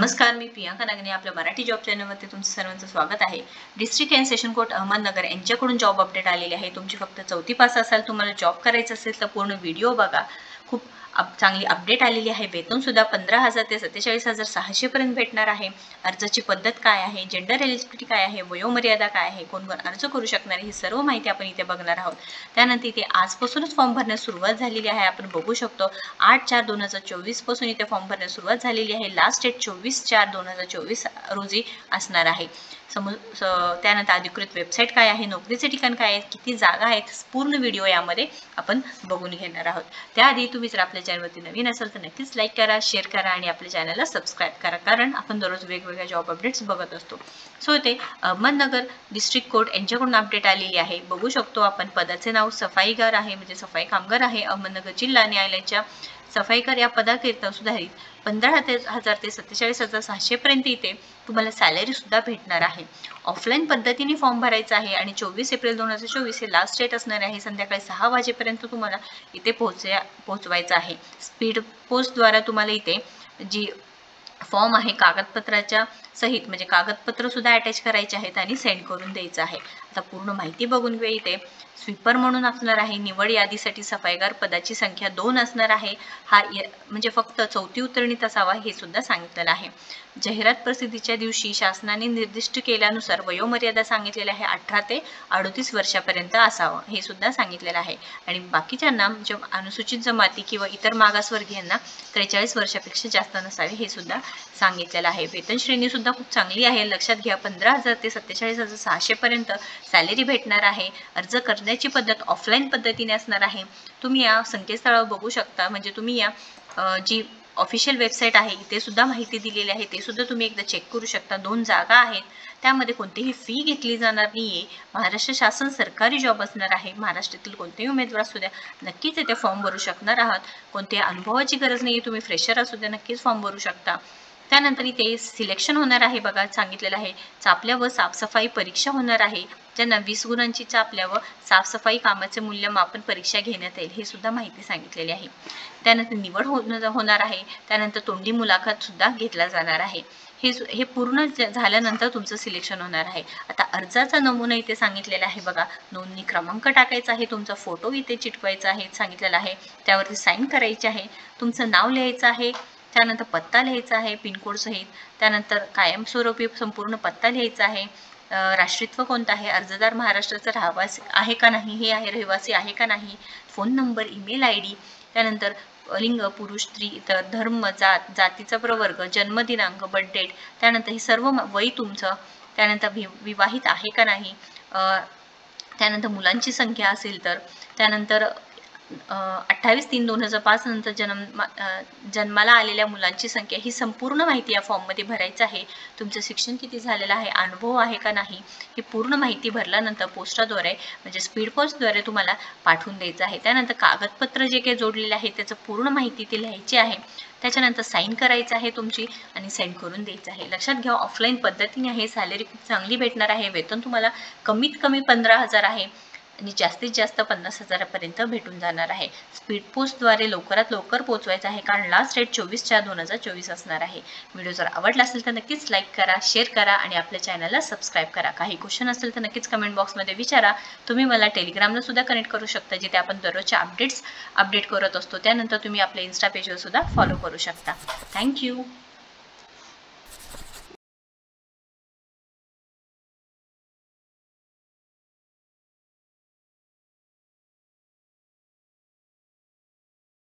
नमस्कार, मी प्रियांका नागने आपल्या मराठी जॉब चॅनलमध्ये तुमचं सर्वांचं स्वागत आहे। District and session court Ahmednagar यांच्याकडून जॉब अपडेट आलेली आहे। तुमची फक्त 4थी पास असाल, तुम्हाला जॉब करायचा असेल तर पूर्ण व्हिडिओ बघा। खूप चांगली अपडेट आलेली आहे। वेतन सुद्धा 15,000 ते 47,600 पर्यंत भेटणार आहे। अर्जाची पद्धत काय आहे, जेंडर एलिजिबिलिटी काय आहे, वयोमर्यादा काय आहे, कोण कोण अर्ज करू शकणार आहे, ही सर्व माहिती आपण इथे बघणार आहोत। त्यानंतर इथे आजपासूनच फॉर्म भरण्यास सुरुवात झालेली आहे। आपण बघू शकतो 8/4/2024 पासून इथे फॉर्म भरण्यास सुरुवात झालेली आहे। लास्ट डेट 24/4/2024 रोजी असणार आहे। त्यानंतर अधिकृत वेबसाईट काय आहे, नोकरीचे ठिकाण काय आहे, किती जागा आहेत, पूर्ण व्हिडिओ यामध्ये आपण बघून घेणार आहोत। त्याआधी तुम्ही जर आपल्या चॅनलवरती नवीन असाल तर नक्कीच लाईक करा, शेअर करा आणि आपल्या चॅनलला सबस्क्राईब करा, कारण आपण दररोज वेगवेगळ्या जॉब अपडेट्स बघत असतो। सो इथे अहमदनगर डिस्ट्रिक्ट कोर्ट यांच्याकडून अपडेट आलेली आहे। बघू शकतो आपण पदाचे नाव सफाईगार आहे, म्हणजे सफाई कामगार आहे। अहमदनगर जिल्हा न्यायालयाच्या सफाईकार या पदाकरिता सुधारित 15,000 ते 47,600 पर्यंत इथे तुम्हाला सॅलरी सुद्धा भेटणार आहे। ऑफलाईन पद्धतीने फॉर्म भरायचा आहे आणि 24 एप्रिल 2024 हे लास्ट डेट असणार आहे। संध्याकाळी 6 वाजेपर्यंत तुम्हाला इथे पोहोचवायचं आहे। स्पीड पोस्टद्वारा तुम्हाला इथे जी फॉर्म आहे कागदपत्राच्या सहित, म्हणजे कागदपत्र सुद्धा अटॅच करायचे आहेत आणि सेंड करून द्यायचं आहे। आता पूर्ण माहिती बघून घेऊ। इथे स्वीपर म्हणून असणार आहे। निवड यादीसाठी सफाईगार पदाची संख्या 2 असणार आहे। हा म्हणजे फक्त 4थी उत्तीर्णित असावा हे सुद्धा सांगितलेलं आहे। जाहिरात प्रसिद्धीच्या दिवशी शासनाने निर्दिष्ट केल्यानुसार वयोमर्यादा सांगितलेली आहे 18 ते 38 वर्षापर्यंत असावं हे सुद्धा सांगितलेलं आहे। आणि बाकीच्यांना अनुसूचित जमाती किंवा इतर मागासवर्गीयांना 43 वर्षापेक्षा जास्त नसावे हे सुद्धा सांगितलेलं आहे। वेतन श्रेणी सुद्धा खूप चांगली आहे, लक्षात घ्या। 15,000 ते 47,600 पर्यंत सॅलरी भेटणार आहे। अर्ज करण्याची पद्धत ऑफलाईन पद्धतीने असणार आहे। तुम्ही या संकेतस्थळावर बघू शकता, म्हणजे तुम्ही या जी ऑफिशियल वेबसाईट आहे इथे सुद्धा माहिती दिलेली आहे, ते सुद्धा तुम्ही एकदा चेक करू शकता। 2 जागा आहेत, त्यामध्ये कोणतीही फी घेतली जाणार नाहीये। महाराष्ट्र शासन सरकारी जॉब असणार आहे। महाराष्ट्रातील कोणतेही उमेदवार असू द्या नक्कीच इथे फॉर्म भरू शकणार आहात। कोणत्याही अनुभवाची गरज नाही, तुम्ही फ्रेशर असू द्या नक्कीच फॉर्म भरू शकता। त्यानंतर इथे सिलेक्शन होणार आहे, बघा सांगितलेलं आहे। चापल्या व साफसफाई परीक्षा होणार आहे, ज्यांना 20 गुणांची चापल्या व साफसफाई कामाचे मूल्यमापन परीक्षा घेण्यात येईल हे सुद्धा माहिती सांगितलेली आहे। त्यानंतर निवड होणार आहे। त्यानंतर तोंडी मुलाखत सुद्धा घेतला जाणार आहे। हे पूर्ण झाल्यानंतर तुमचं सिलेक्शन होणार आहे। आता अर्जाचा नमुना इथे सांगितलेला आहे, बघा नोंदणी क्रमांक टाकायचा आहे, तुमचा फोटो इथे चिटकवायचा आहे सांगितलेलं आहे, त्यावरती साईन करायची आहे, तुमचं नाव लिहायचं आहे, त्यानंतर पत्ता लिहायचा आहे पिनकोड सहित, त्यानंतर कायमस्वरूपी संपूर्ण पत्ता लिहायचा आहे, राष्ट्रीयत्व कोणतं आहे, अर्जदार महाराष्ट्राचा रहिवासी आहे का नाही, हे आहे रहिवासी आहे का नाही, फोन नंबर, ईमेल ID, त्यानंतर लिंग पुरुष स्त्री, इतर धर्म, जातीचा प्रवर्ग, जन्मदिनांक, बर्थ डेट, त्यानंतर हे सर्व वय तुमचं, त्यानंतर विवाहित आहे का नाही, त्यानंतर मुलांची संख्या असेल तर, त्यानंतर 28/3/2005 नंतर जन्माला आलेल्या मुलांची संख्या, ही संपूर्ण माहिती या फॉर्ममध्ये भरायचं आहे। तुमचं शिक्षण किती झालेलं आहे, अनुभव आहे का नाही, ही पूर्ण माहिती भरल्यानंतर पोस्टाद्वारे म्हणजे स्पीड पोस्टद्वारे तुम्हाला पाठवून द्यायचं आहे। त्यानंतर कागदपत्र जे काही जोडलेले आहे त्याचं पूर्ण माहिती ती लिहायची आहे, त्याच्यानंतर साईन करायचं आहे तुमची आणि सेंड करून द्यायचं आहे। लक्षात घ्या ऑफलाईन पद्धतीने आहे, सॅलरी खूप चांगली भेटणार आहे। वेतन तुम्हाला कमीत कमी 15,000 आहे आणि जास्तीत जास्त 50,000 पर्यंत भेटून जाणार आहे। स्पीड पोस्टद्वारे लवकरात लवकर पोहोचवायचं आहे, कारण लास्ट डेट 24/4/2024 असणार आहे। व्हिडिओ जर आवडला असेल तर नक्कीच लाईक करा, शेअर करा आणि आपल्या चॅनलला सबस्क्राईब करा। काही क्वेश्चन असेल तर नक्कीच कमेंट बॉक्समध्ये विचारा। तुम्ही मला टेलिग्रामला सुद्धा कनेक्ट करू शकता, जिथे आपण दररोजच्या अपडेट करत असतो। त्यानंतर तुम्ही आपल्या इन्स्टा पेजवर सुद्धा फॉलो करू शकता। थँक्यू।